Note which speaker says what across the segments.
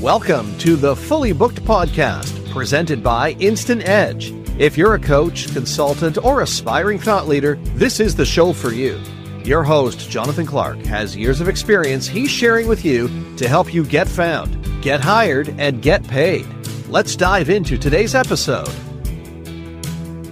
Speaker 1: Welcome to the Fully Booked Podcast, presented by Instant Edge. If you're a coach, consultant, or aspiring thought leader, this is the show for you. Your host, Jonathan Clark, has years of experience he's sharing with you to help you get found, get hired, and get paid. Let's dive into today's episode.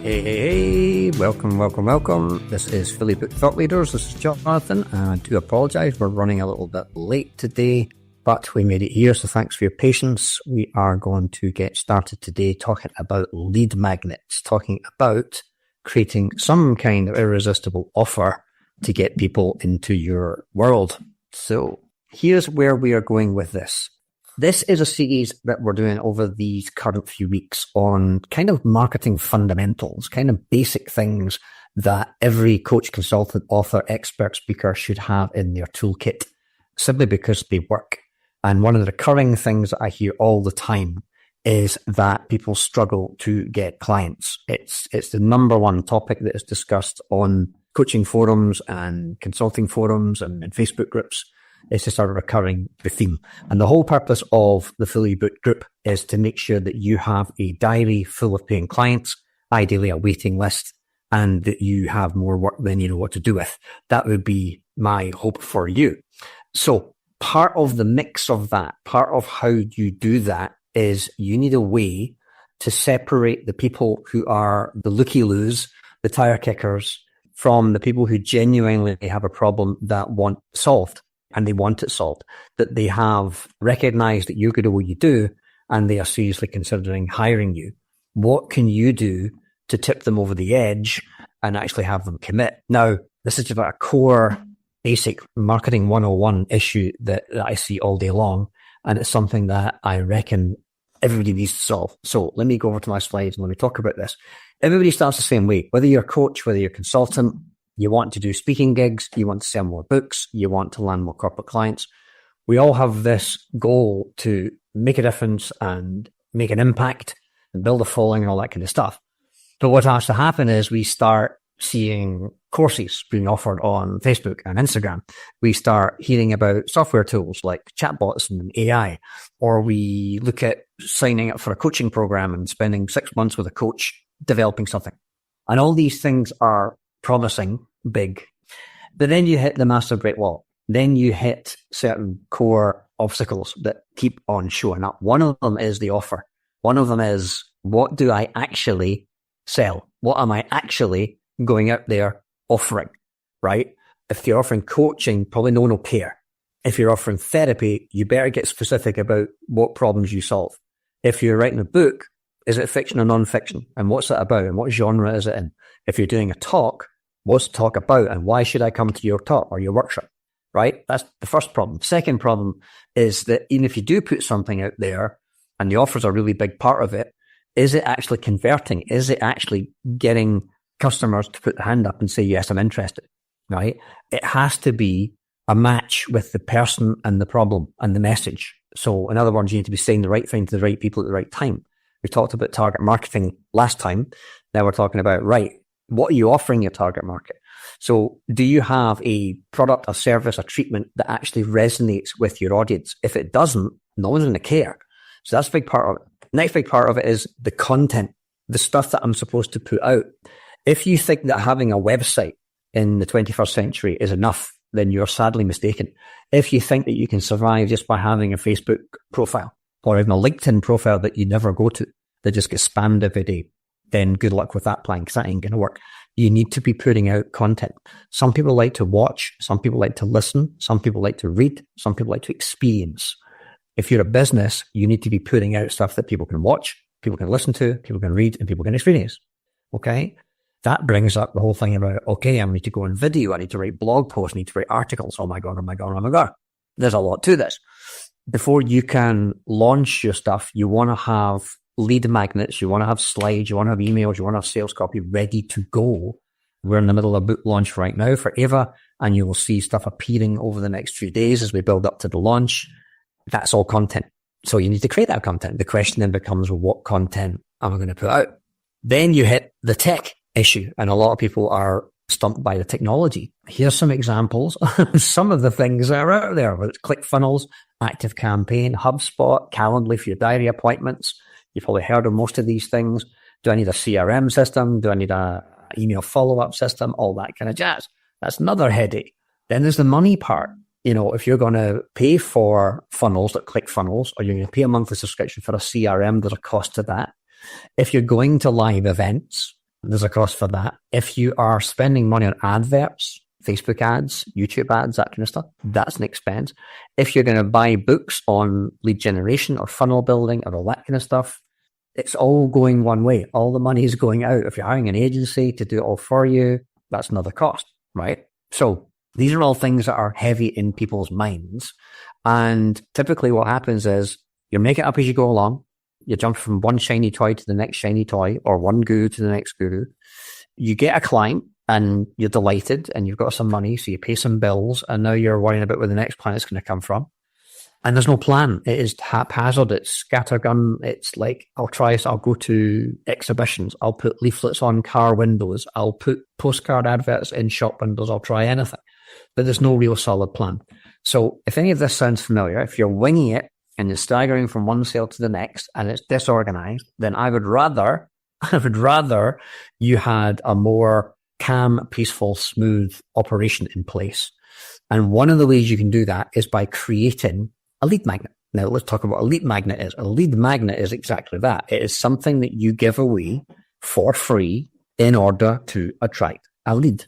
Speaker 2: Hey, welcome. This is Fully Booked Thought Leaders. This is Jonathan, and I do apologize. We're running a little bit late today, but we made it here, so thanks for your patience. We are going to get started today talking about lead magnets, talking about creating some kind of irresistible offer to get people into your world. So here's where we are going with this. This is a series that we're doing over these current few weeks on kind of marketing fundamentals, kind of basic things that every coach, consultant, author, expert, speaker should have in their toolkit, simply because they work. And one of the recurring things that I hear all the time is that people struggle to get clients. It's the number one topic that is discussed on coaching forums and consulting forums and Facebook groups. It's just a recurring theme. And the whole purpose of the Fully Booked group is to make sure that you have a diary full of paying clients, ideally a waiting list, and that you have more work than you know what to do with. That would be my hope for you. So part of the mix of that, part of how you do that is you need a way to separate the people who are the looky-loos, the tire kickers, from the people who genuinely have a problem that want solved, and they want it solved, that they have recognized that you're good at what you do, and they are seriously considering hiring you. What can you do to tip them over the edge and actually have them commit? Now, this is just a core basic marketing 101 issue that I see all day long, and it's something that I reckon everybody needs to solve. So let me go over to my slides and let me talk about this. Everybody starts the same way. Whether you're a coach, whether you're a consultant, you want to do speaking gigs, you want to sell more books, you want to land more corporate clients. We all have this goal to make a difference and make an impact and build a following and all that kind of stuff. But what has to happen is we start seeing courses being offered on Facebook and Instagram. We start hearing about software tools like chatbots and AI, or we look at signing up for a coaching program and spending 6 months with a coach developing something. And all these things are promising, big. But then you hit the massive brick wall. Then you hit certain core obstacles that keep on showing up. One of them is the offer. One of them is, what do I actually sell? What am I actually going out there offering, right? If you're offering coaching, probably no one will care. If you're offering therapy, you better get specific about what problems you solve. If you're writing a book, is it fiction or non-fiction? And what's it about? And what genre is it in? If you're doing a talk, what's the talk about? And why should I come to your talk or your workshop, right? That's the first problem. Second problem is that even if you do put something out there and the offers are a really big part of it, is it actually converting? Is it actually getting customers to put the hand up and say, yes, I'm interested, right? It has to be a match with the person and the problem and the message. So in other words, you need to be saying the right thing to the right people at the right time. We talked about target marketing last time. Now we're talking about, right, what are you offering your target market? So do you have a product, a service, a treatment that actually resonates with your audience? If it doesn't, no one's going to care. So that's a big part of it. Next big part of it is the content, the stuff that I'm supposed to put out. If you think that having a website in the 21st century is enough, then you're sadly mistaken. If you think that you can survive just by having a Facebook profile or even a LinkedIn profile that you never go to, that just gets spammed every day, then good luck with that plan, because that ain't going to work. You need to be putting out content. Some people like to watch, some people like to listen, some people like to read, some people like to experience. If you're a business, you need to be putting out stuff that people can watch, people can listen to, people can read, and people can experience. Okay? That brings up the whole thing about, okay, I need to go on video, I need to write blog posts, I need to write articles. Oh my God. There's a lot to this. Before you can launch your stuff, you want to have lead magnets, you want to have slides, you want to have emails, you want to have sales copy ready to go. We're in the middle of book launch right now for Eva, and you will see stuff appearing over the next few days as we build up to the launch. That's all content. So you need to create that content. The question then becomes, well, what content am I going to put out? Then you hit the tech issue, and a lot of people are stumped by the technology. Here's some examples of some of the things that are out there, whether it's ClickFunnels, ActiveCampaign, HubSpot, Calendly for your diary appointments. You've probably heard of most of these things. Do I need a CRM system? Do I need a email follow-up system? All that kind of jazz. That's another headache. Then there's the money part. If you're going to pay for funnels like ClickFunnels, or you're going to pay a monthly subscription for a CRM, there's a cost to that. If you're going to live events, there's a cost for that. If you are spending money on adverts, Facebook ads, YouTube ads, that kind of stuff, that's an expense. If you're going to buy books on lead generation or funnel building or all that kind of stuff, it's all going one way. All the money is going out. If you're hiring an agency to do it all for you, that's another cost, right? So these are all things that are heavy in people's minds. And typically what happens is you make it up as you go along. You jump from one shiny toy to the next shiny toy, or one guru to the next guru. You get a client and you're delighted and you've got some money, so you pay some bills, and now you're worrying about where the next client is going to come from. And there's no plan. It is haphazard. It's scattergun. It's like, I'll go to exhibitions. I'll put leaflets on car windows. I'll put postcard adverts in shop windows. I'll try anything. But there's no real solid plan. So if any of this sounds familiar, if you're winging it and you're staggering from one sale to the next and it's disorganized, then I would rather you had a more calm, peaceful, smooth operation in place. And one of the ways you can do that is by creating a lead magnet. Now let's talk about what a lead magnet is. A lead magnet is exactly that. It is something that you give away for free in order to attract a lead.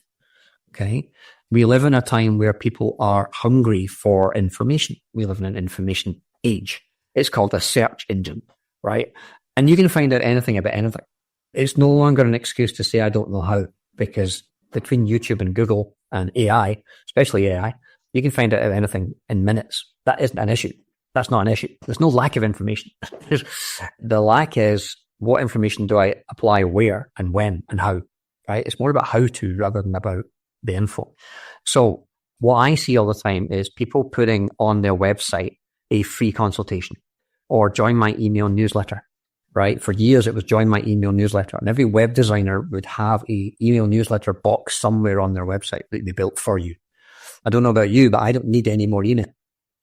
Speaker 2: Okay. We live in a time where people are hungry for information. We live in an information age. It's called a search engine, right? And you can find out anything about anything. It's no longer an excuse to say, I don't know how, because between YouTube and Google and AI, especially AI, you can find out anything in minutes. That isn't an issue. That's not an issue. There's no lack of information. The lack is, what information do I apply where and when and how, right? It's more about how to rather than about the info. So what I see all the time is people putting on their website a free consultation or join my email newsletter, right? For years, it was join my email newsletter, and every web designer would have a email newsletter box somewhere on their website that they built for you. I don't know about you, but I don't need any more email,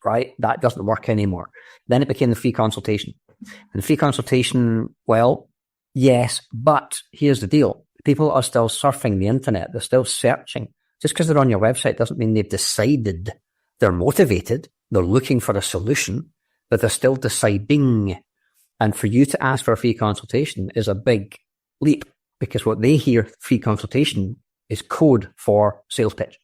Speaker 2: right? That doesn't work anymore. Then it became the free consultation. And the free consultation, well, yes, but here's the deal. People are still surfing the internet. They're still searching. Just because they're on your website doesn't mean they've decided. They're motivated. They're looking for a solution, but they're still deciding. And for you to ask for a free consultation is a big leap, because what they hear, free consultation, is code for sales pitch,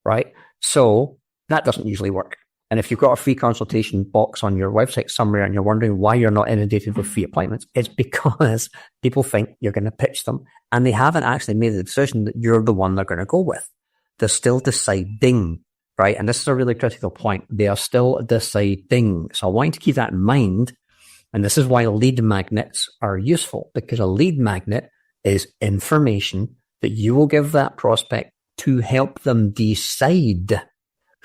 Speaker 2: right? So that doesn't usually work. And if you've got a free consultation box on your website somewhere and you're wondering why you're not inundated with free appointments, it's because people think you're going to pitch them and they haven't actually made the decision that you're the one they're going to go with. They're still deciding, right? And this is a really critical point. They are still deciding. So I want you to keep that in mind. And this is why lead magnets are useful, because a lead magnet is information that you will give that prospect to help them decide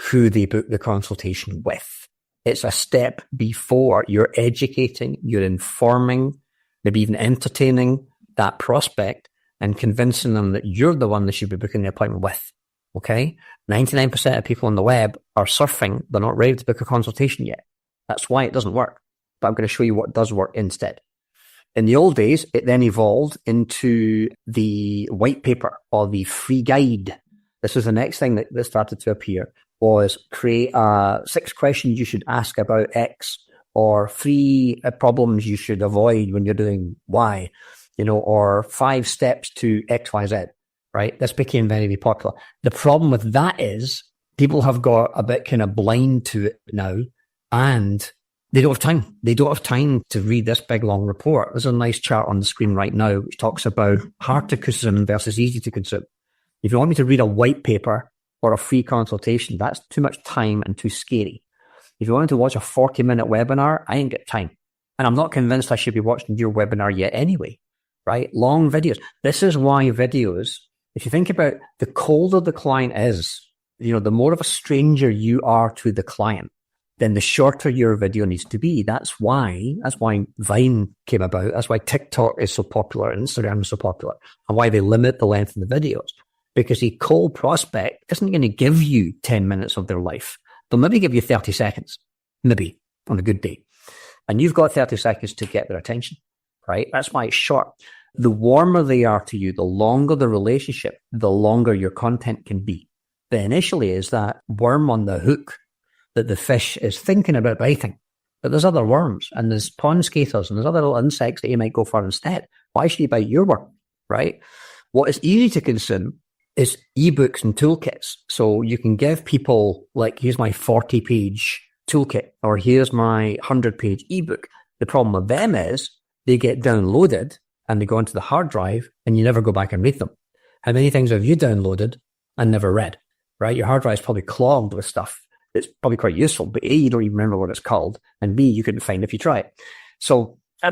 Speaker 2: who they book the consultation with. It's a step before. You're educating, you're informing, maybe even entertaining that prospect and convincing them that you're the one they should be booking the appointment with. Okay? 99% of people on the web are surfing. They're not ready to book a consultation yet. That's why it doesn't work. But I'm going to show you what does work instead. In the old days, it then evolved into the white paper or the free guide. This is the next thing that started to appear, was create 6 questions you should ask about X, or 3 problems you should avoid when you're doing Y, or 5 steps to X, Y, Z, right? This became very, very popular. The problem with that is people have got a bit kind of blind to it now, and they don't have time. They don't have time to read this big, long report. There's a nice chart on the screen right now which talks about hard to consume versus easy to consume. If you want me to read a white paper or a free consultation, that's too much time and too scary. If you want to watch a 40-minute webinar, I ain't got time. And I'm not convinced I should be watching your webinar yet anyway, right? Long videos. This is why videos, if you think about the colder the client is, the more of a stranger you are to the client, then the shorter your video needs to be. That's why Vine came about. That's why TikTok is so popular and Instagram is so popular, and why they limit the length of the videos. Because a cold prospect isn't going to give you 10 minutes of their life. They'll maybe give you 30 seconds. maybe on a good day. And you've got 30 seconds to get their attention, right? That's why it's short. The warmer they are to you, the longer the relationship, the longer your content can be. But initially is that worm on the hook that the fish is thinking about biting. But there's other worms, and there's pond skaters, and there's other little insects that you might go for instead. Why should you bite your worm, right? What is easy to consume is ebooks and toolkits. So you can give people, like, here's my 40-page toolkit, or here's my 100-page ebook. The problem with them is they get downloaded and they go into the hard drive and you never go back and read them. How many things have you downloaded and never read, right? Your hard drive is probably clogged with stuff. It's probably quite useful, but A, you don't even remember what it's called, and B, you couldn't find if you try it. So that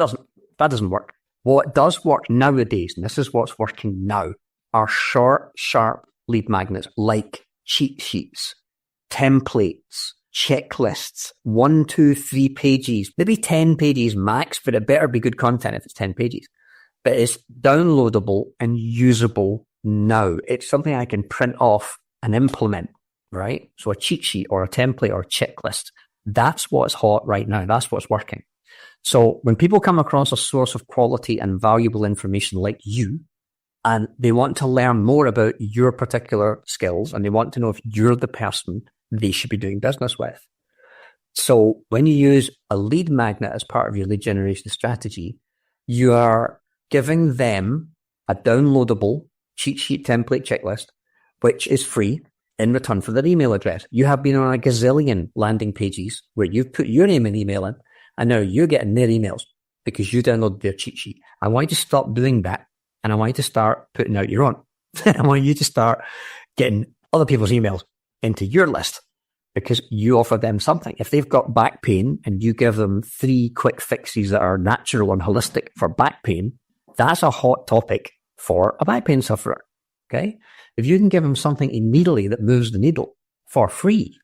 Speaker 2: doesn't work. What does work nowadays, and this is what's working now, are short, sharp lead magnets like cheat sheets, templates, checklists, 1, 2, 3 pages, maybe 10 pages max, but it better be good content if it's 10 pages. But it's downloadable and usable now. It's something I can print off and implement, right? So a cheat sheet or a template or a checklist, that's what's hot right now. That's what's working. So when people come across a source of quality and valuable information like you, and they want to learn more about your particular skills, and they want to know if you're the person they should be doing business with. So when you use a lead magnet as part of your lead generation strategy, you are giving them a downloadable cheat sheet template checklist, which is free in return for their email address. You have been on a gazillion landing pages where you've put your name and email in, and now you're getting their emails because you downloaded their cheat sheet. I want you to stop doing that, and I want you to start putting out your own. I want you to start getting other people's emails into your list because you offer them something. If they've got back pain and you give them 3 quick fixes that are natural and holistic for back pain, that's a hot topic for a back pain sufferer. Okay. If you can give them something immediately that moves the needle for free,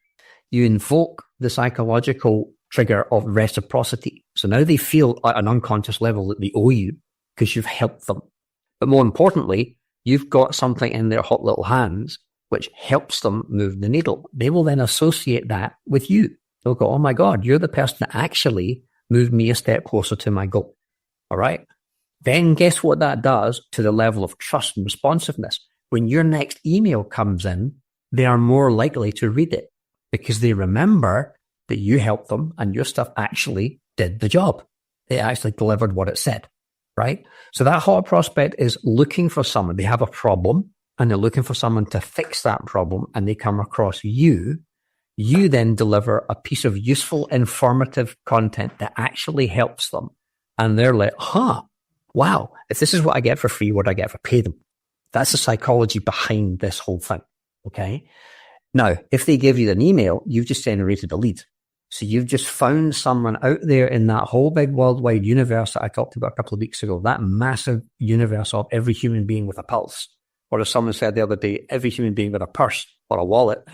Speaker 2: you invoke the psychological trigger of reciprocity. So now they feel at an unconscious level that they owe you because you've helped them. But more importantly, you've got something in their hot little hands which helps them move the needle. They will then associate that with you. They'll go, oh my God, you're the person that actually moved me a step closer to my goal. All right. Then guess what that does to the level of trust and responsiveness? When your next email comes in, they are more likely to read it because they remember that you helped them and your stuff actually did the job. It actually delivered what it said, right? So that hot prospect is looking for someone. They have a problem and they're looking for someone to fix that problem, and they come across you. You then deliver a piece of useful, informative content that actually helps them. And they're like, wow, if this is what I get for free, what do I get for pay them? That's the psychology behind this whole thing. Okay. Now, if they give you an email, you've just generated a lead. So you've just found someone out there in that whole big worldwide universe that I talked about a couple of weeks ago, that massive universe of every human being with a pulse. Or as someone said the other day, every human being with a purse or a wallet,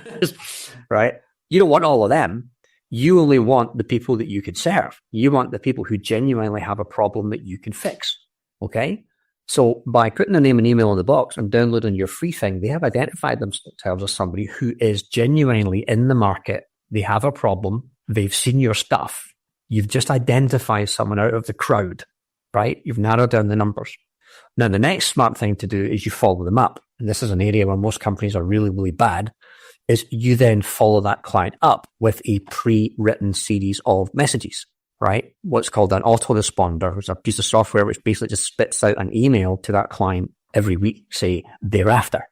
Speaker 2: right? You don't want all of them. You only want the people that you could serve. You want the people who genuinely have a problem that you can fix. Okay. So by putting their name and email in the box and downloading your free thing, they have identified themselves as somebody who is genuinely in the market. They have a problem. They've seen your stuff. You've just identified someone out of the crowd, right? You've narrowed down the numbers. Now, the next smart thing to do is you follow them up. And this is an area where most companies are really, really bad, is you then follow that client up with a pre-written series of messages, right? What's called an autoresponder, which is a piece of software which basically just spits out an email to that client every week, say, thereafter.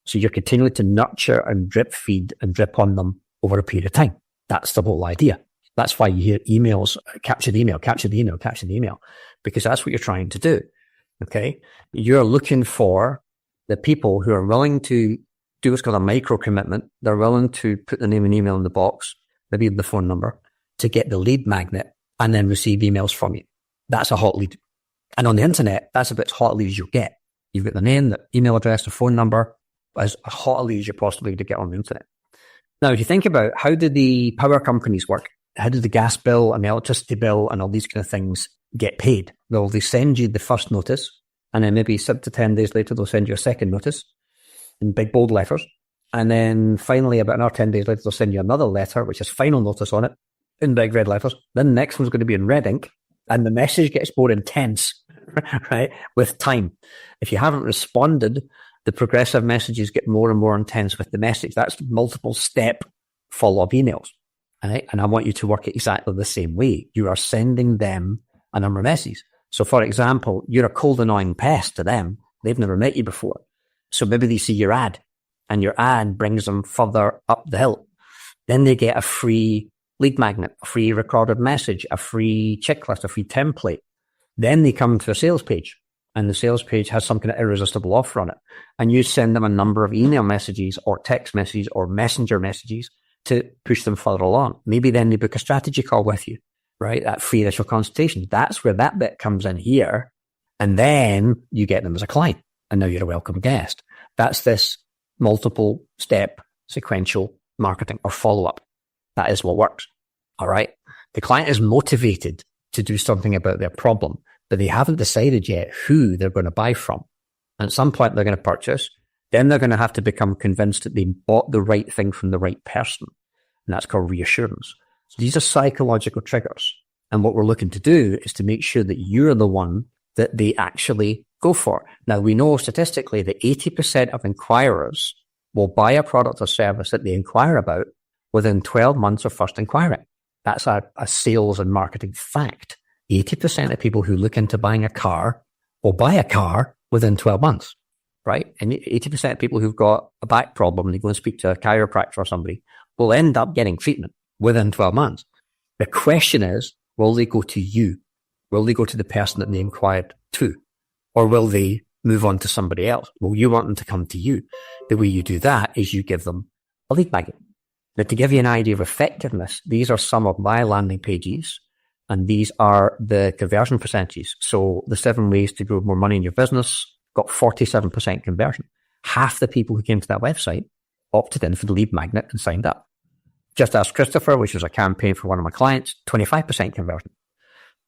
Speaker 2: So you're continuing to nurture and drip feed and drip on them over a period of time. That's the whole idea. That's why you hear emails, capture the email, capture the email, capture the email, because that's what you're trying to do. Okay. You're looking for the people who are willing to do what's called a micro commitment. They're willing to put the name and email in the box, maybe the phone number, to get the lead magnet and then receive emails from you. That's a hot lead. And on the internet, that's about as hot a lead as you'll get. You've got the name, the email address, the phone number, as hot a lead as you possibly to get on the internet. Now, if you think about how do the power companies work? How do the gas bill and the electricity bill and all these kind of things get paid? Well, they send you the first notice, and then maybe 7 to 10 days later, they'll send you a second notice in big bold letters. And then finally, about another 10 days later, they'll send you another letter, which has final notice on it. in big red letters. Then the next one's going to be in red ink. And the message gets more intense, right, with time. If you haven't responded, the progressive messages get more and more intense with the message. That's multiple step follow-up emails. Right? And I want you to work it exactly the same way. You are sending them a number of messages. So, for example, you're a cold, annoying pest to them. They've never met you before. So maybe they see your ad, and your ad brings them further up the hill. Then they get a free lead magnet, a free recorded message, a free checklist, a free template. Then they come to a sales page, and the sales page has some kind of irresistible offer on it. And you send them a number of email messages or text messages or messenger messages to push them further along. Maybe then they book a strategy call with you, right? That free initial consultation. That's where that bit comes in here. And then you get them as a client. And now you're a welcome guest. That's this multiple step sequential marketing or follow-up. That is what works. All right. The client is motivated to do something about their problem, but they haven't decided yet who they're going to buy from. And at some point they're going to purchase. Then they're going to have to become convinced that they bought the right thing from the right person. And that's called reassurance. So these are psychological triggers. And what we're looking to do is to make sure that you're the one that they actually go for. Now, we know statistically that 80% of inquirers will buy a product or service that they inquire about within 12 months of first inquiring. That's a sales and marketing fact. 80% of people who look into buying a car will buy a car within 12 months. Right? And 80% of people who've got a back problem and they go and speak to a chiropractor or somebody will end up getting treatment within 12 months. The question is, will they go to you? Will they go to the person that they inquired to? Or will they move on to somebody else? Well, you want them to come to you. The way you do that is you give them a lead magnet. Now, to give you an idea of effectiveness, these are some of my landing pages, and these are the conversion percentages. So the 7 ways to grow more money in your business got 47% conversion. Half the people who came to that website opted in for the lead magnet and signed up. Just Ask Christopher, which was a campaign for one of my clients, 25% conversion.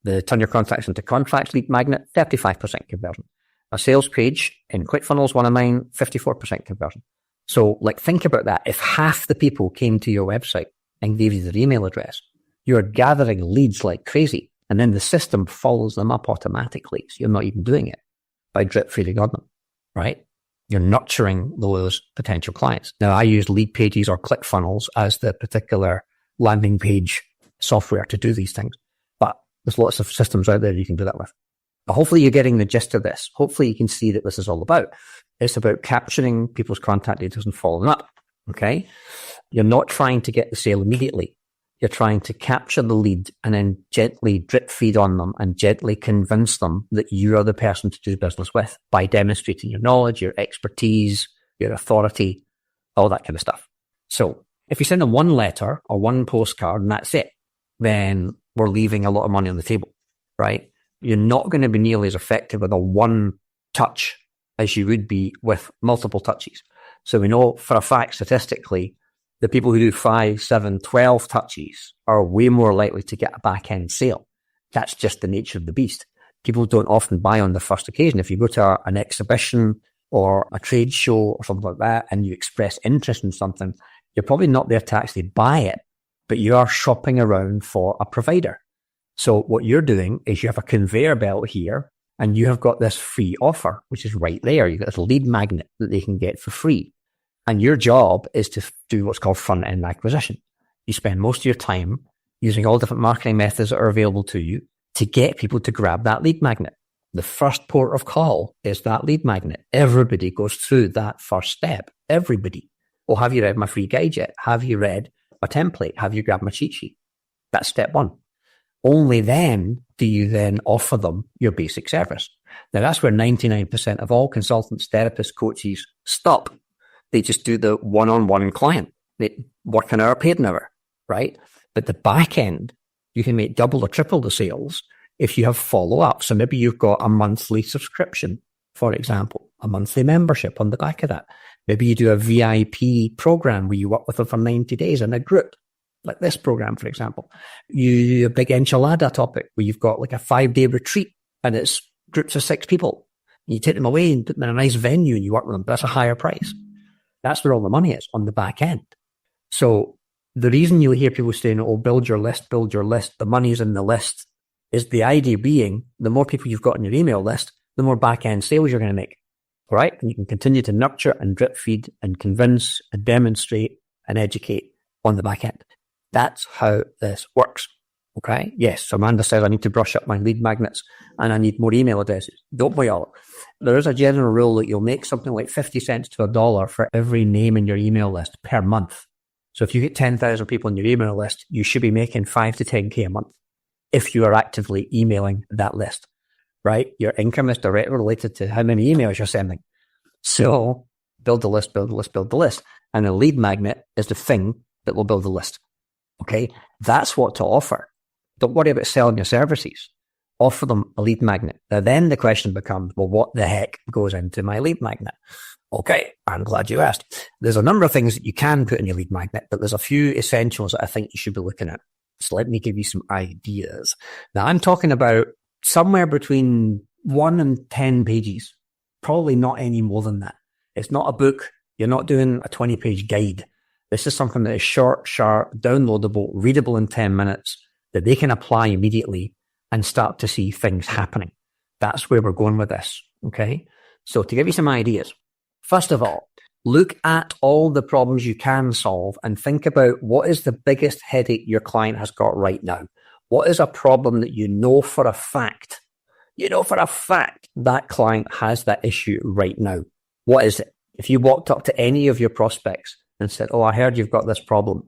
Speaker 2: The Turn Your Contacts into Contracts lead magnet, 35% conversion. A sales page in ClickFunnels, one of mine, 54% conversion. So, think about that. If half the people came to your website and gave you their email address, you're gathering leads like crazy. And then the system follows them up automatically. So you're not even doing it by drip feeding on them, right? You're nurturing those potential clients. Now, I use Lead Pages or ClickFunnels as the particular landing page software to do these things. But there's lots of systems out there you can do that with. But hopefully you're getting the gist of this. Hopefully you can see that this is all about. It's about capturing people's contact details and following up, okay? You're not trying to get the sale immediately. You're trying to capture the lead and then gently drip feed on them and gently convince them that you are the person to do business with by demonstrating your knowledge, your expertise, your authority, all that kind of stuff. So if you send them one letter or one postcard and that's it, then we're leaving a lot of money on the table, right? You're not going to be nearly as effective with a one touch as you would be with multiple touches. So we know for a fact statistically, the people who do 5, 7, 12 touches are way more likely to get a back-end sale. That's just the nature of the beast. People don't often buy on the first occasion. If you go to an exhibition or a trade show or something like that and you express interest in something, you're probably not there to actually buy it, but you are shopping around for a provider. So what you're doing is you have a conveyor belt here and you have got this free offer, which is right there. You've got this lead magnet that they can get for free. And your job is to do what's called front-end acquisition. You spend most of your time using all different marketing methods that are available to you to get people to grab that lead magnet. The first port of call is that lead magnet. Everybody goes through that first step. Everybody. Oh, have you read my free guide yet? Have you read my template? Have you grabbed my cheat sheet? That's step one. Only then do you then offer them your basic service. Now, that's where 99% of all consultants, therapists, coaches stop. They just do the one-on-one client. They work an hour, paid an hour, right? But the back end, you can make double or triple the sales if you have follow-up. So maybe you've got a monthly subscription, for example, a monthly membership on the back of that. Maybe you do a VIP program where you work with them for 90 days in a group, like this program, for example. You do a big enchilada topic where you've got like a 5-day retreat and it's groups of 6 people. You take them away and put them in a nice venue and you work with them. But that's a higher price. That's where all the money is, on the back end. So The reason you'll hear people saying, oh, build your list, the money's in the list, is the idea being the more people you've got on your email list, the more back-end sales you're going to make. All right? And you can continue to nurture and drip feed and convince and demonstrate and educate on the back end. That's how this works. Okay? Yes, Amanda says I need to brush up my lead magnets and I need more email addresses. Don't worry all. There is a general rule that you'll make something like 50 cents to $1 for every name in your email list per month. So if you get 10,000 people in your email list, you should be making 5 to 10K a month if you are actively emailing that list, right? Your income is directly related to how many emails you're sending. So build the list. And a lead magnet is the thing that will build the list. Okay? That's what to offer. Don't worry about selling your services. Offer them a lead magnet. Now then the question becomes, well, what the heck goes into my lead magnet? Okay, I'm glad you asked. There's a number of things that you can put in your lead magnet, but there's a few essentials that I think you should be looking at. So let me give you some ideas. Now I'm talking about somewhere between 1 and 10 pages, probably not any more than that. It's not a book. You're not doing a 20-page guide. This is something that is short, sharp, downloadable, readable in 10 minutes that they can apply immediately and start to see things happening. That's where we're going with this. Okay. So to give you some ideas, first of all, look at all the problems you can solve and think about what is the biggest headache your client has got right now. What is a problem that you know for a fact that client has that issue right now? What is it? If you walked up to any of your prospects and said, oh, I heard you've got this problem,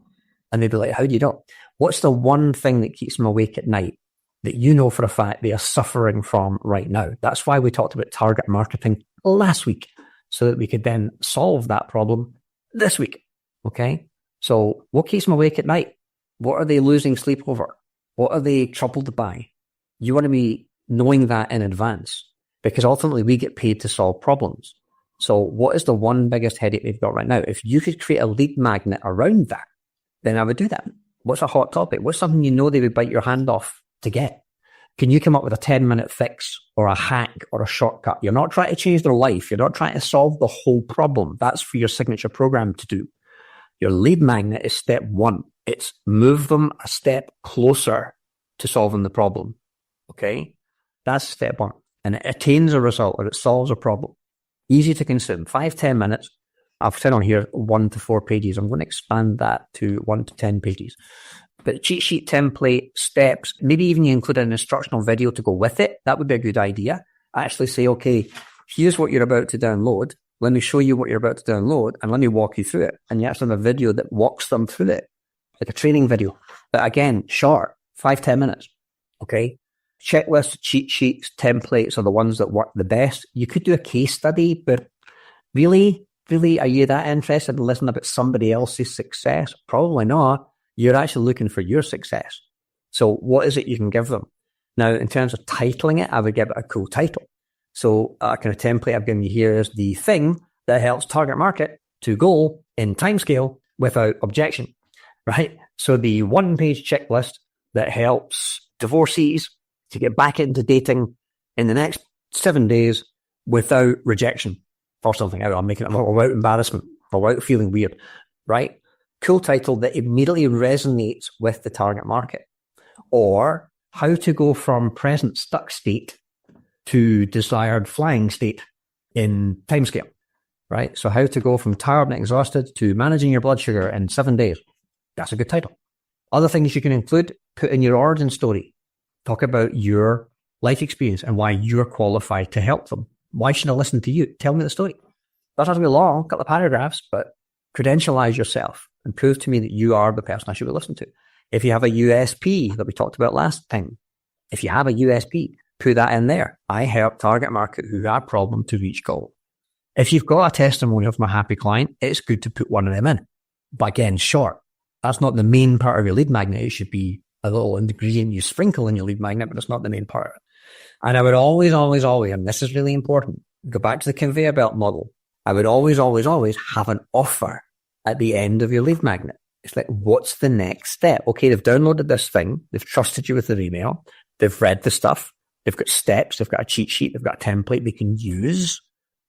Speaker 2: and they'd be like, how do you know? What's the one thing that keeps them awake at night that you know for a fact they are suffering from right now? That's why we talked about target marketing last week, so that we could then solve that problem this week. Okay? So what keeps them awake at night? What are they losing sleep over? What are they troubled by? You want to be knowing that in advance, because ultimately we get paid to solve problems. So what is the one biggest headache they've got right now? If you could create a lead magnet around that, then I would do that. What's a hot topic? What's something you know they would bite your hand off to get? Can you come up with a 10-minute fix or a hack or a shortcut? You're not trying to change their life. You're not trying to solve the whole problem. That's for your signature program to do. Your lead magnet is step one. It's move them a step closer to solving the problem. Okay? That's step one. And it attains a result, or it solves a problem. Easy to consume. 5-10 minutes. I've said on here 1 to 4 pages. I'm going to expand that to 1 to 10 pages. But cheat sheet, template, steps, maybe even you include an instructional video to go with it. That would be a good idea. Actually say, okay, here's what you're about to download. Let me show you what you're about to download and let me walk you through it. And you actually have a video that walks them through it, like a training video. But again, short, 5-10 minutes. Okay. Checklists, cheat sheets, templates are the ones that work the best. You could do a case study, but really, are you that interested in listening about somebody else's success? Probably not. You're actually looking for your success. So what is it you can give them? Now, in terms of titling it, I would give it a cool title. So a kind of template I've given you here is the thing that helps target market to goal in timescale without objection, right? So the 1-page checklist that helps divorcees to get back into dating in the next 7 days without rejection or something. I'm making it without embarrassment or without feeling weird, right? Cool title that immediately resonates with the target market. Or how to go from present stuck state to desired flying state in timescale, right? So how to go from tired and exhausted to managing your blood sugar in 7 days. That's a good title. Other things you can include, put in your origin story. Talk about your life experience and why you're qualified to help them. Why should I listen to you? Tell me the story. Doesn't have to be long, a couple of paragraphs, but credentialize yourself and prove to me that you are the person I should be listening to. If you have a USP that we talked about last time, if you have a USP, put that in there. I help target market who have a problem to reach goal. If you've got a testimonial from a happy client, it's good to put one of them in. But again, short. That's not the main part of your lead magnet. It should be a little ingredient you sprinkle in your lead magnet, but it's not the main part. And I would always, and this is really important, go back to the conveyor belt model. I would always have an offer at the end of your lead magnet. It's like, what's the next step? Okay, they've downloaded this thing. They've trusted you with their email. They've read the stuff. They've got steps. They've got a cheat sheet. They've got a template they can use.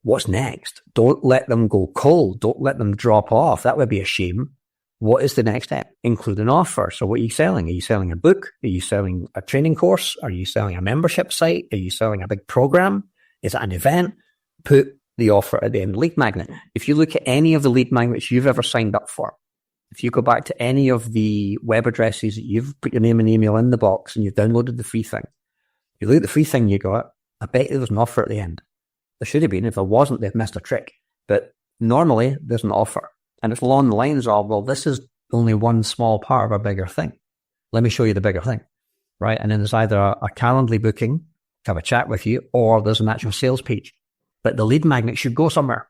Speaker 2: What's next? Don't let them go cold. Don't let them drop off. That would be a shame. What is the next step? Include an offer. So what are you selling? Are you selling a book? Are you selling a training course? Are you selling a membership site? Are you selling a big program? Is it an event? Put the offer at the end of the lead magnet. If you look at any of the lead magnets you've ever signed up for, if you go back to any of the web addresses that you've put your name and email in the box and you've downloaded the free thing, you look at the free thing you got, I bet there's an offer at the end. There should have been. If there wasn't, they've missed a trick. But normally there's an offer. And it's along the lines of, well, this is only one small part of a bigger thing. Let me show you the bigger thing, right? And then there's either a Calendly booking to have a chat with you, or there's an actual sales page. But the lead magnet should go somewhere.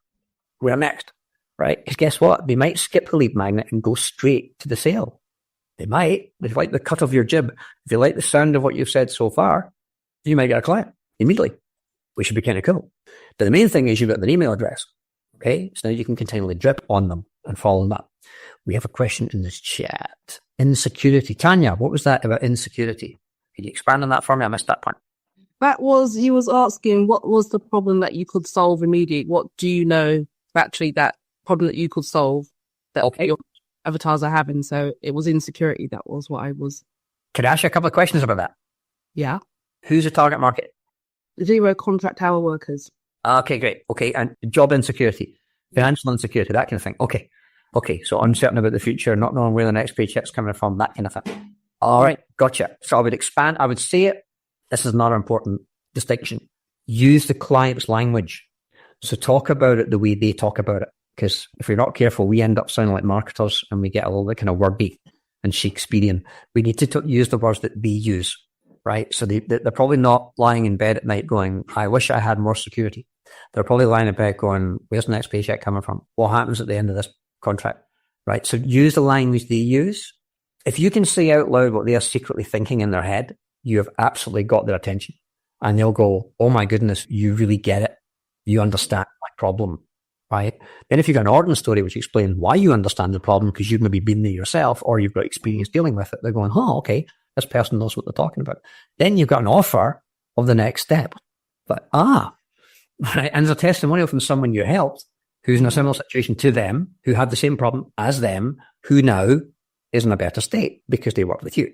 Speaker 2: Where next, right? Because guess what? They might skip the lead magnet and go straight to the sale. They might. They like the cut of your jib. If you like the sound of what you've said so far, you might get a client immediately, which should be kind of cool. But the main thing is you've got their email address. Okay, so now you can continually drip on them and follow them up. We have a question in this chat. Insecurity. Tanya, what was that about insecurity? Could you expand on that for me? I missed that point.
Speaker 3: That was, you was asking what was the problem that you could solve immediately? What do you know actually that problem that you could solve that your avatars are having? So it was insecurity. That was what I was.
Speaker 2: Could I ask you a couple of questions about that?
Speaker 3: Yeah.
Speaker 2: Who's the target market?
Speaker 3: 0 contract hour workers.
Speaker 2: Okay, great. Okay, and job insecurity, financial insecurity, that kind of thing. Okay, so uncertain about the future, not knowing where the next paycheck's coming from, that kind of thing. All right, gotcha. So I would say it. This is another important distinction. Use the client's language. So talk about it the way they talk about it. Because if we're not careful, we end up sounding like marketers and we get a little bit kind of wordy and Shakespearean. We need to use the words that they use, right? So they're probably not lying in bed at night going, I wish I had more security. They're probably lying in bed going, where's the next paycheck coming from? What happens at the end of this contract, right? So use the language they use. If you can say out loud what they are secretly thinking in their head, you have absolutely got their attention. And they'll go, oh my goodness, you really get it. You understand my problem, right? Then if you've got an origin story which explains why you understand the problem because you've maybe been there yourself or you've got experience dealing with it, they're going, oh, okay, this person knows what they're talking about. Then you've got an offer of the next step. But, right, and there's a testimonial from someone you helped who's in a similar situation to them, who had the same problem as them, who now is in a better state because they worked with you.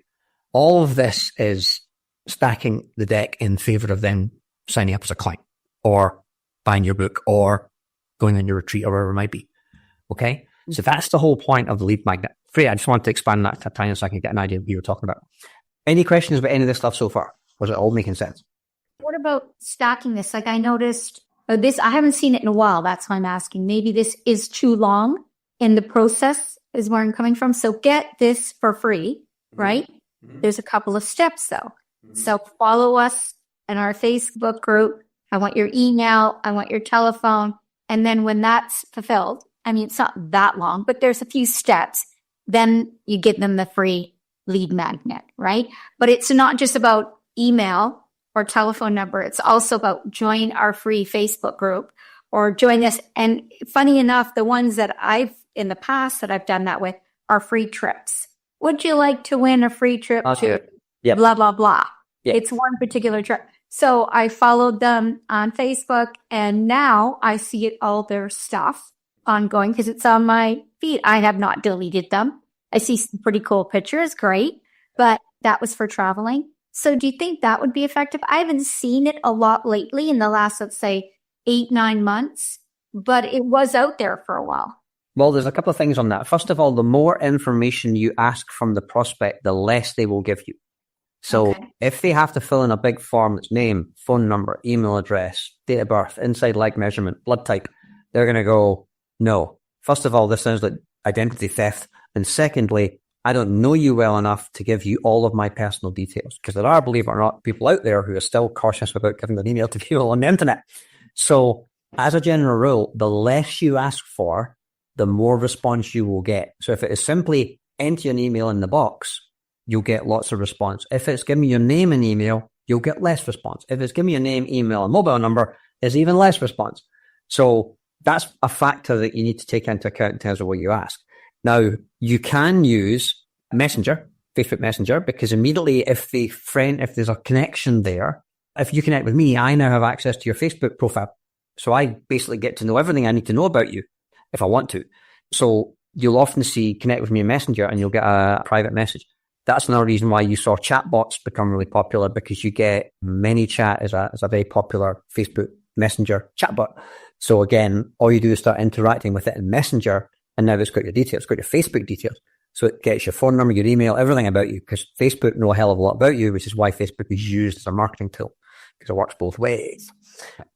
Speaker 2: All of this is stacking the deck in favor of them signing up as a client or buying your book or going on your retreat or wherever it might be. Okay? So that's the whole point of the lead magnet. Freya, I just wanted to expand that a tiny so I can get an idea of what you were talking about. Any questions about any of this stuff so far? Was it all making sense?
Speaker 4: What about stacking this? Like I noticed this, I haven't seen it in a while. That's why I'm asking. Maybe this is too long in the process is where I'm coming from. So get this for free, right? Mm-hmm. There's a couple of steps though. Mm-hmm. So follow us in our Facebook group. I want your email. I want your telephone. And then when that's fulfilled, I mean, it's not that long, but there's a few steps. Then you give them the free lead magnet, right? But it's not just about email or telephone number. It's also about join our free Facebook group or join us. And funny enough, the ones that in the past that I've done that with are free trips. Would you like to win a free trip to blah, blah, blah? Yep. It's one particular trip. So I followed them on Facebook and now I see all their stuff ongoing because it's on my feed. I have not deleted them. I see some pretty cool pictures. Great. But that was for traveling. So do you think that would be effective? I haven't seen it a lot lately in the last, let's say, 8-9 months, but it was out there for a while.
Speaker 2: Well, there's a couple of things on that. First of all, the more information you ask from the prospect, the less they will give you. So if they have to fill in a big form that's name, phone number, email address, date of birth, inside leg measurement, blood type, they're going to go, no. First of all, this sounds like identity theft. And secondly, I don't know you well enough to give you all of my personal details because there are, believe it or not, people out there who are still cautious about giving their email to people on the internet. So as a general rule, the less you ask for, the more response you will get. So if it is simply enter an email in the box, you'll get lots of response. If it's give me your name and email, you'll get less response. If it's give me your name, email, and mobile number, there's even less response. So that's a factor that you need to take into account in terms of what you ask. Now, you can use Messenger, Facebook Messenger, because immediately if there's a connection there, if you connect with me, I now have access to your Facebook profile. So I basically get to know everything I need to know about you if I want to. So you'll often see connect with me in Messenger and you'll get a private message. That's another reason why you saw chatbots become really popular, because you get ManyChat is a very popular Facebook Messenger chatbot. So again, all you do is start interacting with it in Messenger, and now it's got your details, it's got your Facebook details. So it gets your phone number, your email, everything about you, because Facebook know a hell of a lot about you, which is why Facebook is used as a marketing tool, because it works both ways.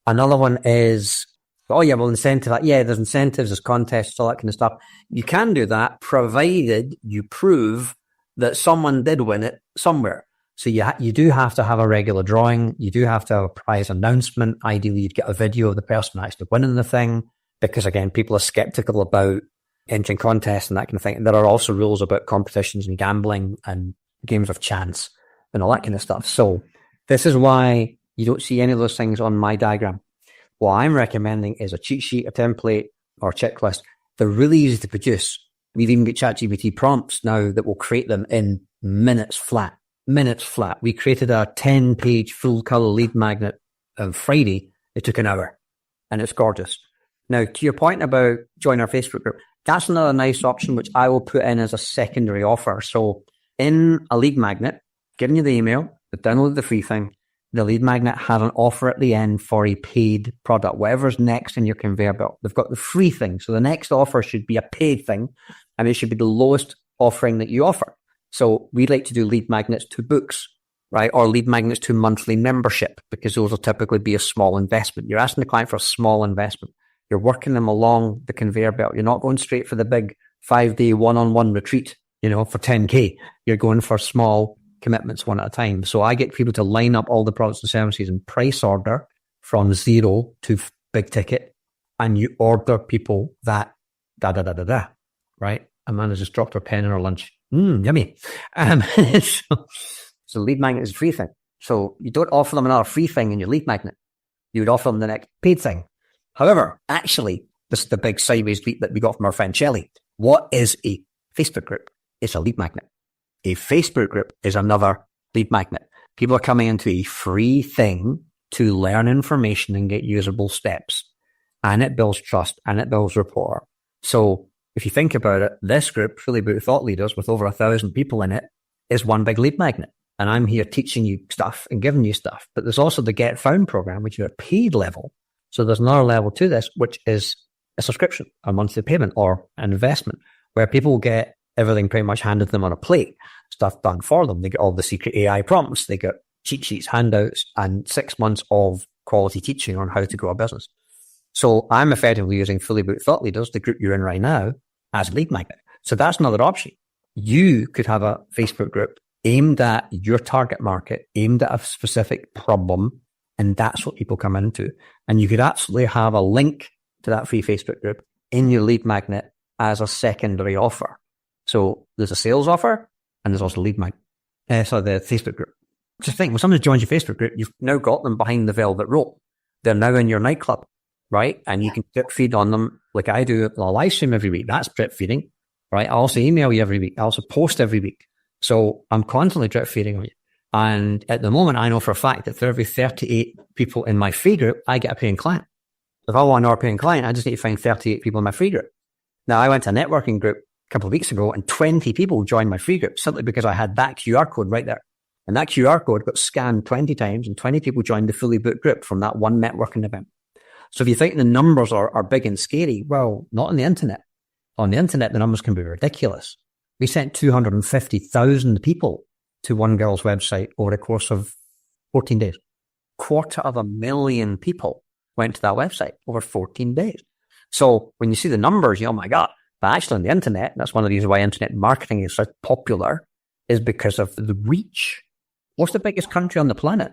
Speaker 2: Another one is, incentive. Yeah, there's incentives, there's contests, all that kind of stuff. You can do that provided you prove that someone did win it somewhere. So you do have to have a regular drawing. You do have to have a prize announcement. Ideally, you'd get a video of the person actually winning the thing, because again, people are skeptical about entering contests and that kind of thing. And there are also rules about competitions and gambling and games of chance and all that kind of stuff. So this is why you don't see any of those things on my diagram. What I'm recommending is a cheat sheet, a template, or a checklist. They're really easy to produce. We've even got ChatGPT prompts now that will create them in minutes flat. We created a 10-page full color lead magnet on Friday. It took an hour, and it's gorgeous. Now, to your point about join our Facebook group, that's another nice option, which I will put in as a secondary offer. So in a lead magnet, giving you the email, download the free thing, the lead magnet has an offer at the end for a paid product. Whatever's next in your conveyor belt, they've got the free thing. So the next offer should be a paid thing, and it should be the lowest offering that you offer. So we like to do lead magnets to books, right? Or lead magnets to monthly membership, because those will typically be a small investment. You're asking the client for a small investment. You're working them along the conveyor belt. You're not going straight for the big 5-day one-on-one retreat, for 10K. You're going for small commitments one at a time. So I get people to line up all the products and services in price order from 0 to big ticket, and you order people that right? Amanda just dropped her pen in her lunch. Yummy. So lead magnet is a free thing. So you don't offer them another free thing in your lead magnet. You would offer them the next paid thing. However, actually, this is the big sideways leap that we got from our friend Shelley. What is a Facebook group? It's a lead magnet. A Facebook group is another lead magnet. People are coming into a free thing to learn information and get usable steps. And it builds trust and it builds rapport. So if you think about it, this group, Fully Booked Thought Leaders, with over 1,000 people in it, is one big lead magnet. And I'm here teaching you stuff and giving you stuff. But there's also the Get Found program, which is a paid level. So there's another level to this, which is a subscription, a monthly payment, or an investment, where people will get everything pretty much handed to them on a plate, stuff done for them. They get all the secret AI prompts, they get cheat sheets, handouts, and 6 months of quality teaching on how to grow a business. So I'm effectively using Fully Booked Thought Leaders, the group you're in right now, as a lead magnet. So that's another option. You could have a Facebook group aimed at your target market, aimed at a specific problem, and that's what people come into. And you could absolutely have a link to that free Facebook group in your lead magnet as a secondary offer. So there's a sales offer and there's also lead magnet. So the Facebook group. Just think, when somebody joins your Facebook group, you've now got them behind the velvet rope. They're now in your nightclub, right? And you can drip feed on them like I do a live stream every week. That's drip feeding, right? I also email you every week. I also post every week. So I'm constantly drip feeding on you. And at the moment, I know for a fact that for every 38 people in my free group, I get a paying client. If I want another paying client, I just need to find 38 people in my free group. Now, I went to a networking group a couple of weeks ago and 20 people joined my free group simply because I had that QR code right there. And that QR code got scanned 20 times and 20 people joined the Fully Booked group from that one networking event. So if you think the numbers are big and scary, well, not on the internet. On the internet, the numbers can be ridiculous. We sent 250,000 people to one girl's website over the course of 14 days. 250,000 people went to that website over 14 days. So when you see the numbers, oh my God. But actually on the internet, that's one of the reasons why internet marketing is so popular, is because of the reach. What's the biggest country on the planet?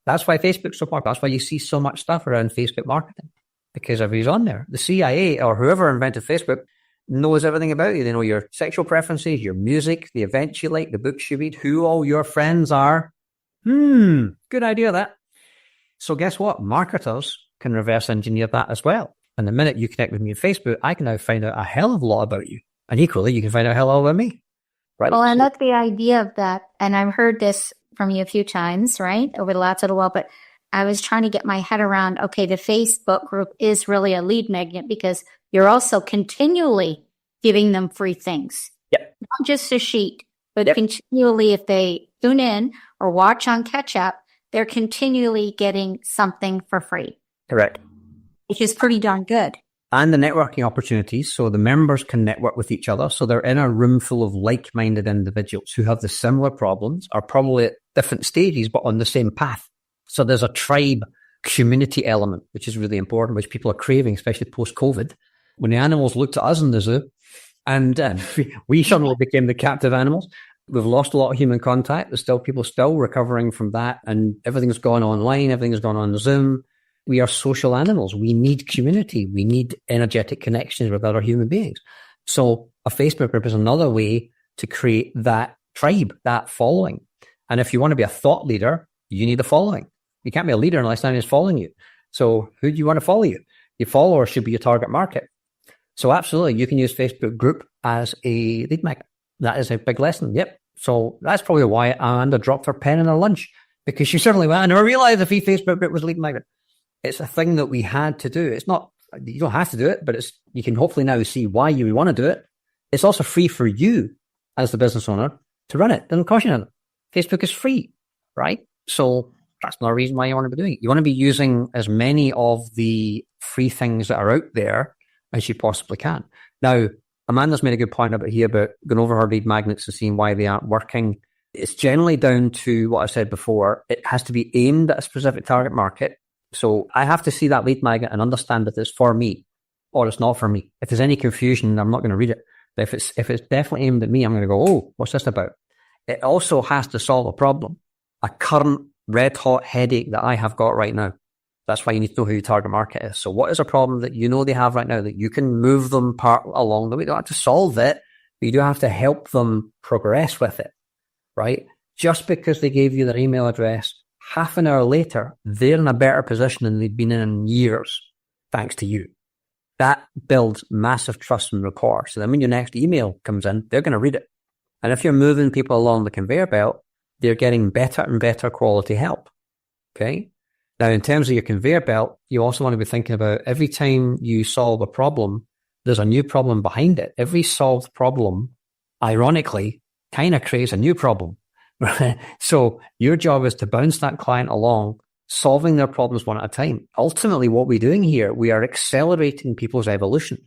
Speaker 2: That's why Facebook's so popular. That's why you see so much stuff around Facebook marketing, because everybody's on there. The CIA or whoever invented Facebook knows everything about you. They know your sexual preferences, your music, the events you like, the books you read, who all your friends are. Good idea, that. So guess what? Marketers can reverse engineer that as well. And the minute you connect with me on Facebook, I can now find out a hell of a lot about you. And equally, you can find out a hell of a lot about me. Right?
Speaker 4: Well, I love the idea of that. And I've heard this from you a few times, right, over the last little while. But I was trying to get my head around, okay, the Facebook group is really a lead magnet because you're also continually giving them free things.
Speaker 2: Yep.
Speaker 4: Not just a sheet, but continually, if they tune in or watch on Catch Up, they're continually getting something for free.
Speaker 2: Correct.
Speaker 4: Which is pretty darn good.
Speaker 2: And the networking opportunities. So the members can network with each other. So they're in a room full of like-minded individuals who have the similar problems, are probably at different stages, but on the same path. So there's a tribe community element, which is really important, which people are craving, especially post-COVID. When the animals looked at us in the zoo, and we suddenly became the captive animals. We've lost a lot of human contact. There's still people still recovering from that, and everything's gone online. Everything's gone on Zoom. We are social animals. We need community. We need energetic connections with other human beings. So a Facebook group is another way to create that tribe, that following. And if you want to be a thought leader, you need a following. You can't be a leader unless someone is following you. So who do you want to follow you? Your followers should be your target market. So absolutely, you can use Facebook group as a lead magnet. That is a big lesson. Yep. So that's probably why Amanda dropped her pen in her lunch, because she certainly went, I never realized the free Facebook group was lead magnet. It's a thing that we had to do. It's not, you don't have to do it, but you can hopefully now see why you want to do it. It's also free for you as the business owner to run it. It doesn't cost you anything. Facebook is free, right? So that's another reason why you want to be doing it. You want to be using as many of the free things that are out there as you possibly can. Now, Amanda's made a good point about going over her lead magnets and seeing why they aren't working. It's generally down to what I said before. It has to be aimed at a specific target market. So I have to see that lead magnet and understand that it's for me or it's not for me. If there's any confusion, I'm not going to read it. But if it's definitely aimed at me, I'm going to go, oh, what's this about? It also has to solve a problem, a current red hot headache that I have got right now. That's why you need to know who your target market is. So what is a problem that you know they have right now that you can move them part along the way? You don't have to solve it, but you do have to help them progress with it, right? Just because they gave you their email address, half an hour later, they're in a better position than they've been in years, thanks to you. That builds massive trust and rapport. So then when your next email comes in, they're going to read it. And if you're moving people along the conveyor belt, they're getting better and better quality help. Okay. Now, in terms of your conveyor belt, you also want to be thinking about every time you solve a problem, there's a new problem behind it. Every solved problem, ironically, kind of creates a new problem. Right? So your job is to bounce that client along, solving their problems one at a time. Ultimately, what we're doing here, we are accelerating people's evolution.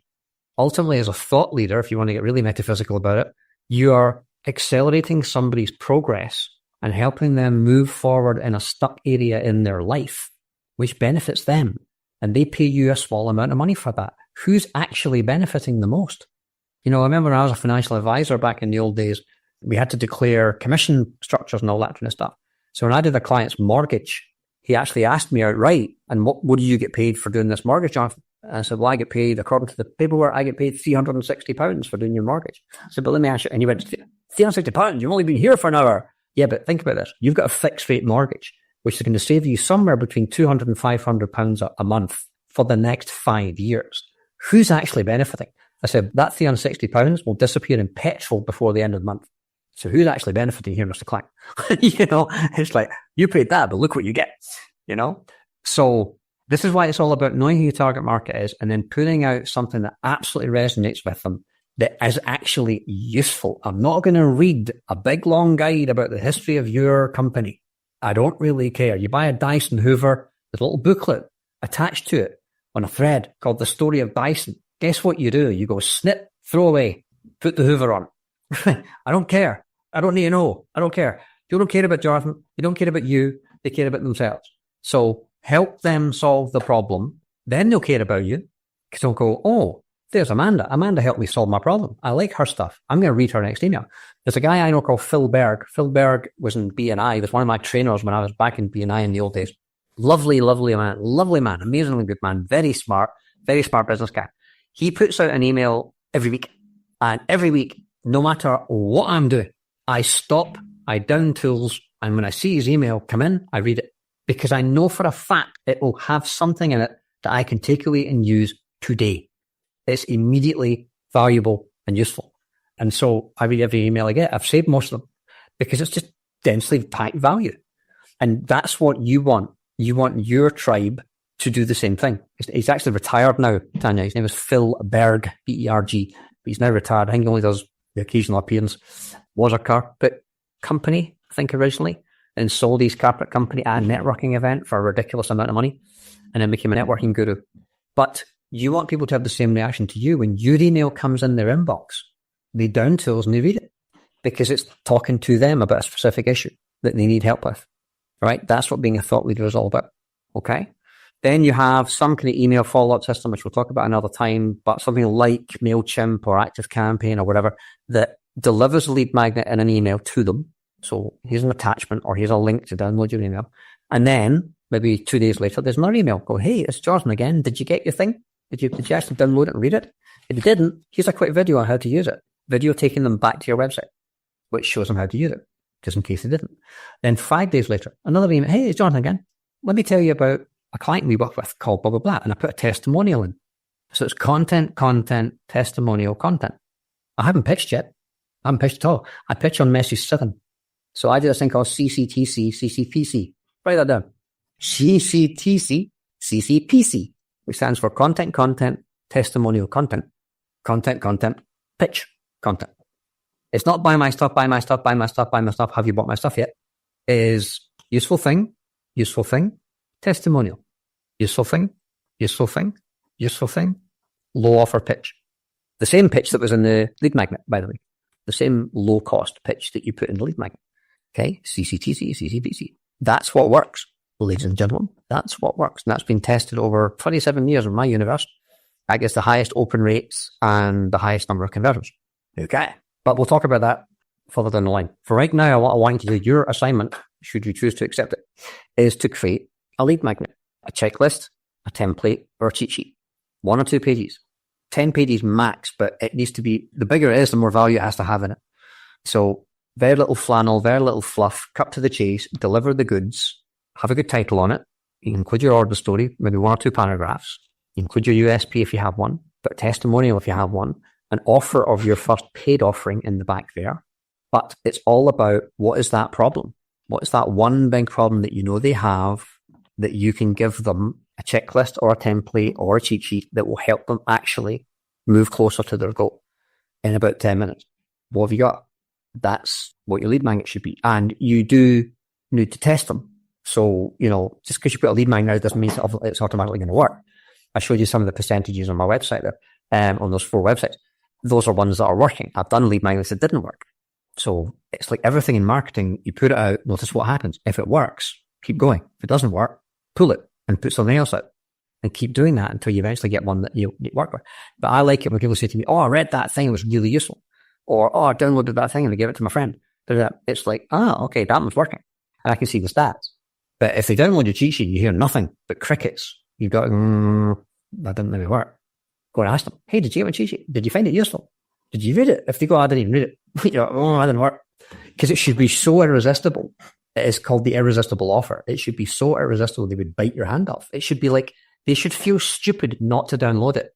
Speaker 2: Ultimately, as a thought leader, if you want to get really metaphysical about it, you are accelerating somebody's progress and helping them move forward in a stuck area in their life, which benefits them. And they pay you a small amount of money for that. Who's actually benefiting the most? You know, I remember when I was a financial advisor back in the old days, we had to declare commission structures and all that kind of stuff. So when I did a client's mortgage, he actually asked me outright, and what do you get paid for doing this mortgage, Jonathan? And I said, well, I get paid, according to the paperwork, I get paid £360 for doing your mortgage. I said, but let me ask you, and he went, £360? You've only been here for an hour. Yeah, but think about this. You've got a fixed rate mortgage, which is going to save you somewhere between £200 and £500 a month for the next 5 years. Who's actually benefiting? I said, that £360 will disappear in petrol before the end of the month. So who's actually benefiting here, Mr. Clark? You know, it's like, you paid that, but look what you get, you know? So this is why it's all about knowing who your target market is and then putting out something that absolutely resonates with them, that is actually useful. I'm not going to read a big long guide about the history of your company. I don't really care. You buy a Dyson Hoover, there's a little booklet attached to it on a thread called The Story of Dyson. Guess what you do? You go snip, throw away, put the Hoover on. I don't care. I don't need to know. I don't care. You don't care about Jonathan. They don't care about you. They care about themselves. So help them solve the problem. Then they'll care about you. Because they'll go, oh, there's Amanda. Amanda helped me solve my problem. I like her stuff. I'm going to read her next email. There's a guy I know called Phil Berg. Phil Berg was in BNI. He was one of my trainers when I was back in BNI in the old days. Lovely man, amazingly good man, very smart business guy. He puts out an email every week. And every week, no matter what I'm doing, I stop, I down tools, and when I see his email come in, I read it. Because I know for a fact it will have something in it that I can take away and use today. It's immediately valuable and useful. And so I read every email I get. I've saved most of them because it's just densely packed value. And that's what you want. You want your tribe to do the same thing. He's actually retired now, Tanya. His name is Phil Berg, B-E-R-G. he's now retired. I think he only does the occasional appearance. Was a carpet company, I think, originally, and sold his carpet company at a networking event for a ridiculous amount of money, and then became a networking guru. But you want people to have the same reaction to you when your email comes in their inbox. They down tools and they read it because it's talking to them about a specific issue that they need help with, right? That's what being a thought leader is all about, okay? Then you have some kind of email follow-up system, which we'll talk about another time, but something like MailChimp or ActiveCampaign or whatever that delivers a lead magnet in an email to them. So here's an attachment or here's a link to download your email. And then maybe 2 days later, there's another email. Go, hey, it's Jonathan again. Did you get your thing? Did you actually download it and read it? If you didn't, here's a quick video on how to use it. Video taking them back to your website, which shows them how to use it, just in case they didn't. Then 5 days later, another email. Hey, it's Jonathan again. Let me tell you about a client we work with called blah, blah, blah. And I put a testimonial in. So it's content, testimonial, content. I haven't pitched yet. I haven't pitched at all. I pitch on message 7. So I did this thing called CCTC, CCPC. Write that down. CCTC, CCPC, which stands for content, testimonial, content, pitch, content. It's not buy my stuff, have you bought my stuff yet? It is useful thing, testimonial, useful thing, low offer pitch. The same pitch that was in the lead magnet, by the way. The same low cost pitch that you put in the lead magnet. Okay, CCTC, CCPC. That's what works, ladies and gentlemen. That's what works. And that's been tested over 27 years in my university. That gets the highest open rates and the highest number of conversions. Okay. But we'll talk about that further down the line. For right now, what I want you to do, your assignment, should you choose to accept it, is to create a lead magnet, a checklist, a template, or a cheat sheet. 1 or 2 pages. 10 pages max, but it needs to be, the bigger it is, the more value it has to have in it. So very little flannel, very little fluff, cut to the chase, deliver the goods, have a good title on it. You can include your order story, maybe 1 or 2 paragraphs. You include your USP if you have one, but a testimonial if you have one, an offer of your first paid offering in the back there. But it's all about what is that problem? What is that one big problem that you know they have that you can give them a checklist or a template or a cheat sheet that will help them actually move closer to their goal in about 10 minutes. What have you got? That's what your lead magnet should be. And you do need to test them. So, just because you put a lead magnet out doesn't mean it's automatically going to work. I showed you some of the percentages on my website there, on those 4 websites. Those are ones that are working. I've done lead magnets that didn't work. So it's like everything in marketing, you put it out, notice what happens. If it works, keep going. If it doesn't work, pull it and put something else out and keep doing that until you eventually get one that you work with. But I like it when people say to me, oh, I read that thing, it was really useful. Or, oh, I downloaded that thing and I gave it to my friend. It's like, okay, that one's working. And I can see the stats. But if they download your cheat sheet, you hear nothing but crickets. You've got, that didn't really work. Go and ask them, hey, did you get my cheat sheet? Did you find it useful? Did you read it? If they go, I didn't even read it. You're like, that didn't work. Because it should be so irresistible. It is called the irresistible offer. It should be so irresistible they would bite your hand off. It should be like, they should feel stupid not to download it,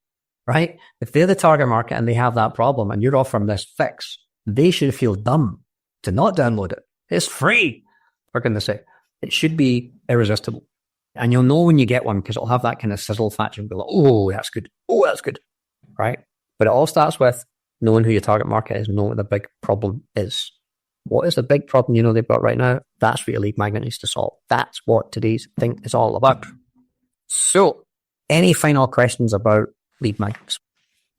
Speaker 2: right? If they're the target market and they have that problem and you're offering this fix, they should feel dumb to not download it. It's free, for goodness sake. It should be irresistible. And you'll know when you get one because it'll have that kind of sizzle factor and be like, oh, that's good. Oh, that's good. Right? But it all starts with knowing who your target market is, knowing what the big problem is. What is the big problem they've got right now? That's what your lead magnet needs to solve. That's what today's thing is all about. So, any final questions about lead magnets?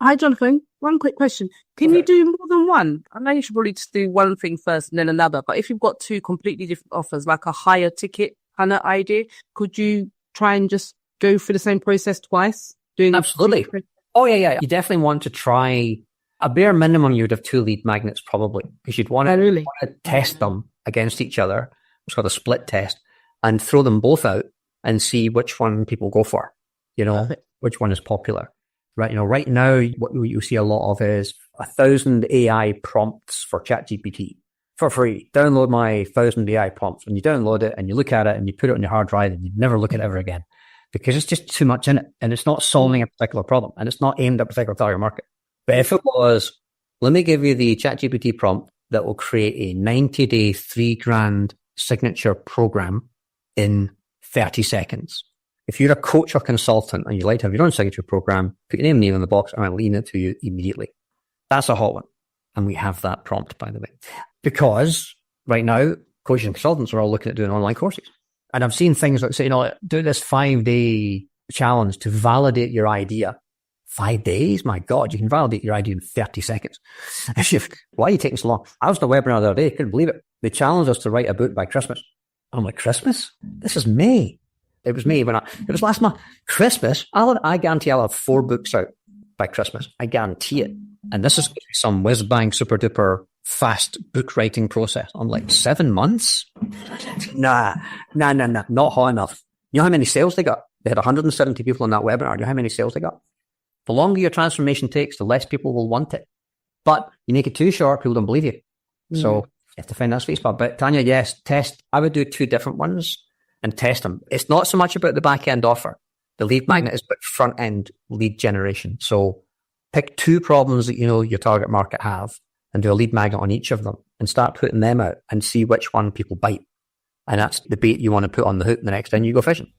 Speaker 3: Hi, Jonathan. One quick question. Can you do more than one? I know you should probably just do one thing first and then another, but if you've got 2 completely different offers, like a higher ticket kind of idea, could you try and just go through the same process twice?
Speaker 2: Absolutely. Oh, yeah. You definitely want to try a bare minimum. You'd have 2 lead magnets probably because you'd want to test them against each other. It's called a split test and throw them both out and see which one people go for, which one is popular. Right. Right now, what you see a lot of is 1,000 AI prompts for ChatGPT for free. Download my 1,000 AI prompts. And you download it and you look at it and you put it on your hard drive and you never look at it ever again because it's just too much in it and it's not solving a particular problem and it's not aimed at a particular target market. But if it was, let me give you the ChatGPT prompt that will create a 90-day, $3,000 signature program in 30 seconds. If you're a coach or consultant and you like to have your own signature program, put your name and name in the box and I'll lean it to you immediately. That's a hot one. And we have that prompt, by the way. Because right now, coaches and consultants are all looking at doing online courses. And I've seen things like, say, do this 5-day challenge to validate your idea. 5 days? My God, you can validate your idea in 30 seconds. Why are you taking so long? I was on a webinar the other day, couldn't believe it. They challenged us to write a book by Christmas. I'm like, Christmas? This is May. It was May it was last month. Christmas? I guarantee I'll have 4 books out by Christmas. I guarantee it. And this is some whiz-bang, super-duper fast book writing process. I'm like, 7 months? Nah, not hot enough. You know how many sales they got? They had 170 people on that webinar. You know how many sales they got? The longer your transformation takes, the less people will want it. But you make it too short, people don't believe you. So you have to find that sweet spot. But Tanya, yes, test. I would do 2 different ones and test them. It's not so much about the back end offer. The lead magnet is about front end lead generation. So pick 2 problems that you know your target market have and do a lead magnet on each of them and start putting them out and see which one people bite. And that's the bait you want to put on the hook the next time you go fishing.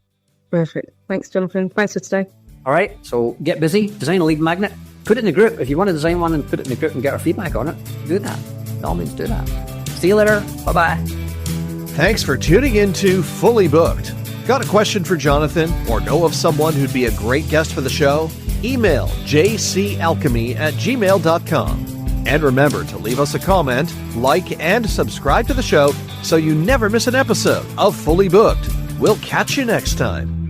Speaker 3: Perfect. Thanks, Jonathan. Thanks for today.
Speaker 2: All right, so get busy, design a lead magnet, put it in the group. If you want to design one and put it in the group and get our feedback on it, do that. By all means, do that. See you later. Bye-bye.
Speaker 1: Thanks for tuning in to Fully Booked. Got a question for Jonathan or know of someone who'd be a great guest for the show? Email jcalchemy@gmail.com. And remember to leave us a comment, like, and subscribe to the show so you never miss an episode of Fully Booked. We'll catch you next time.